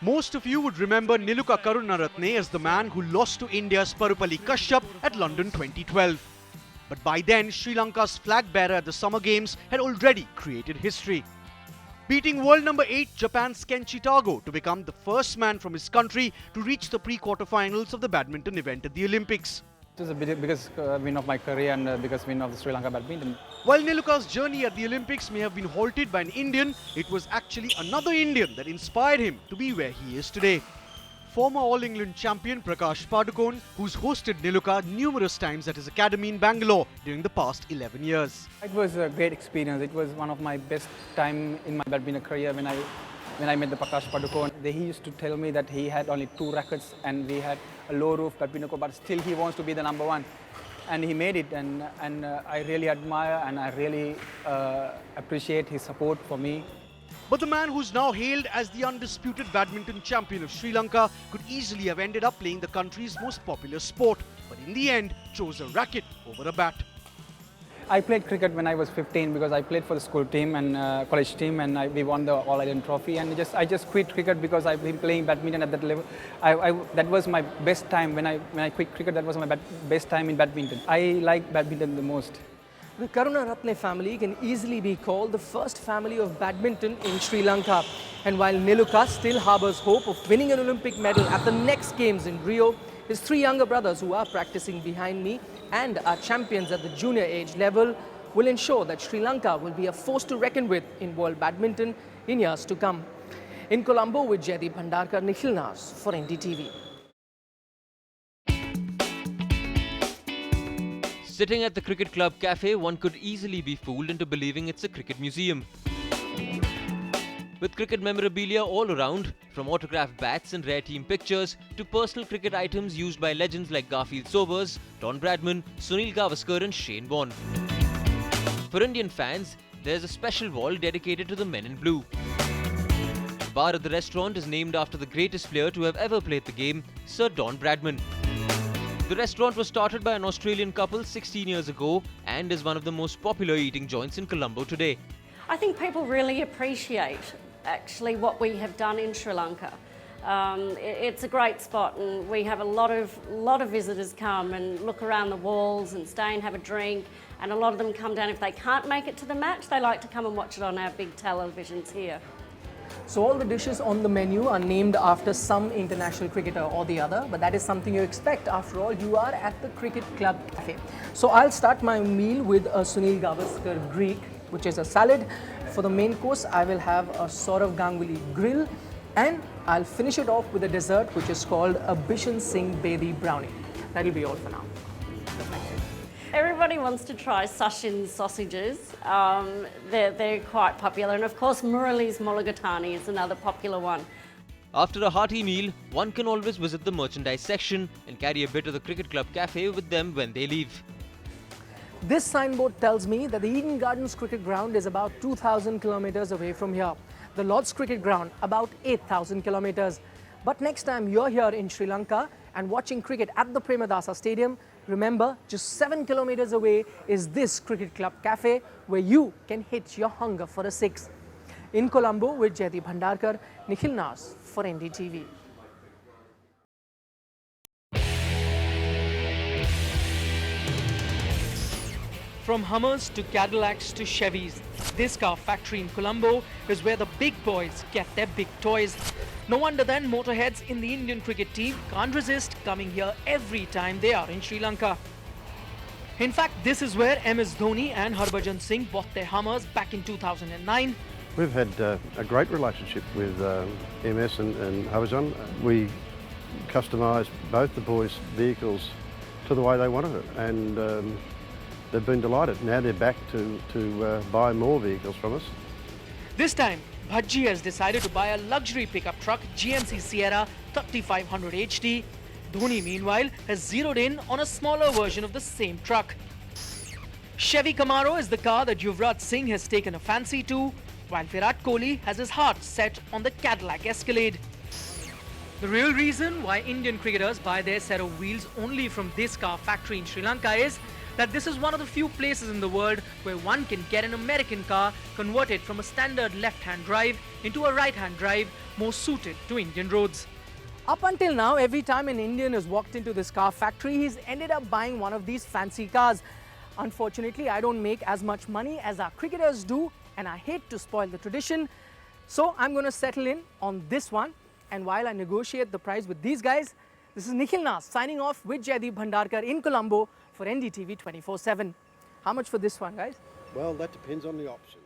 Most of you would remember Niluka Karunaratne as the man who lost to India's Parupalli Kashyap at London 2012. But by then, Sri Lanka's flag bearer at the Summer Games had already created history, beating world number 8 Japan's Kenji Tago to become the first man from his country to reach the pre-quarterfinals of the badminton event at the Olympics. It was the biggest win of my career and the biggest win of the Sri Lanka badminton. While Niluka's journey at the Olympics may have been halted by an Indian, it was actually another Indian that inspired him to be where he is today. Former All-England champion Prakash Padukone, who's hosted Niluka numerous times at his academy in Bangalore during the past 11 years. It was a great experience. It was one of my best time in my badminton career when I met the Prakash Padukone. He used to tell me that he had only 2 rackets and we had a low roof badminton court, but still he wants to be the number 1. And he made it, and I really admire and I really appreciate his support for me. But the man who's now hailed as the undisputed badminton champion of Sri Lanka could easily have ended up playing the country's most popular sport, but in the end chose a racket over a bat. I played cricket when I was 15 because I played for the school team and college team, and we won the All-Ireland trophy, and I just quit cricket because I've been playing badminton at that level. That was my best time when I quit cricket. That was my best time in badminton. I like badminton the most. The Karunaratne family can easily be called the first family of badminton in Sri Lanka. And while Niluka still harbours hope of winning an Olympic medal at the next Games in Rio, his 3 younger brothers who are practicing behind me and are champions at the junior age level will ensure that Sri Lanka will be a force to reckon with in world badminton in years to come. In Colombo with Jaideep Bhandarkar, Nikhil Nas for NDTV. Sitting at the Cricket Club Cafe, one could easily be fooled into believing it's a cricket museum. With cricket memorabilia all around, from autographed bats and rare team pictures to personal cricket items used by legends like Garfield Sobers, Don Bradman, Sunil Gavaskar and Shane Warne. For Indian fans, there's a special wall dedicated to the men in blue. The bar at the restaurant is named after the greatest player to have ever played the game, Sir Don Bradman. The restaurant was started by an Australian couple 16 years ago and is one of the most popular eating joints in Colombo today. I think people really appreciate actually what we have done in Sri Lanka. It's a great spot, and we have a lot of visitors come and look around the walls and stay and have a drink, and a lot of them come down. If they can't make it to the match, they like to come and watch it on our big televisions here. So all the dishes on the menu are named after some international cricketer or the other, but that is something you expect. After all, you are at the Cricket Club Cafe. So I'll start my meal with a Sunil Gavaskar Greek, which is a salad. For the main course, I will have a Saurav Ganguly grill, and I'll finish it off with a dessert which is called a Bishan Singh Bedi brownie. That'll be all for now. Everybody wants to try Sachin's sausages. They're quite popular, and of course Murali's Mulligatawny is another popular one. After a hearty meal, one can always visit the merchandise section and carry a bit of the Cricket Club Cafe with them when they leave. This signboard tells me that the Eden Gardens Cricket Ground is about 2,000 kilometers away from here. The Lord's Cricket Ground about 8,000 kilometers. But next time you're here in Sri Lanka and watching cricket at the Premadasa Stadium, remember, just 7 kilometers away is this Cricket Club Cafe where you can hit your hunger for a 6. In Colombo with Jaideep Bhandarkar, Nikhil Nas for NDTV. From Hummers to Cadillacs to Chevys, this car factory in Colombo is where the big boys get their big toys. No wonder then motorheads in the Indian cricket team can't resist coming here every time they are in Sri Lanka. In fact, this is where MS Dhoni and Harbhajan Singh bought their Hummers back in 2009. We've had a great relationship with MS and Harbhajan. We customised both the boys' vehicles to the way they wanted it, and they've been delighted. Now they're back to buy more vehicles from us. This time, Bhajji has decided to buy a luxury pickup truck, GMC Sierra 3500 HD. Dhoni, meanwhile, has zeroed in on a smaller version of the same truck. Chevy Camaro is the car that Yuvraj Singh has taken a fancy to, while Virat Kohli has his heart set on the Cadillac Escalade. The real reason why Indian cricketers buy their set of wheels only from this car factory in Sri Lanka is that this is one of the few places in the world where one can get an American car converted from a standard left-hand drive into a right-hand drive more suited to Indian roads. Up until now, every time an Indian has walked into this car factory, he's ended up buying one of these fancy cars. Unfortunately, I don't make as much money as our cricketers do, and I hate to spoil the tradition. So I'm going to settle in on this one. And while I negotiate the price with these guys, this is Nikhil Nas signing off with Jaideep Bhandarkar in Colombo for NDTV 24/7. How much for this one, guys? Well, that depends on the option.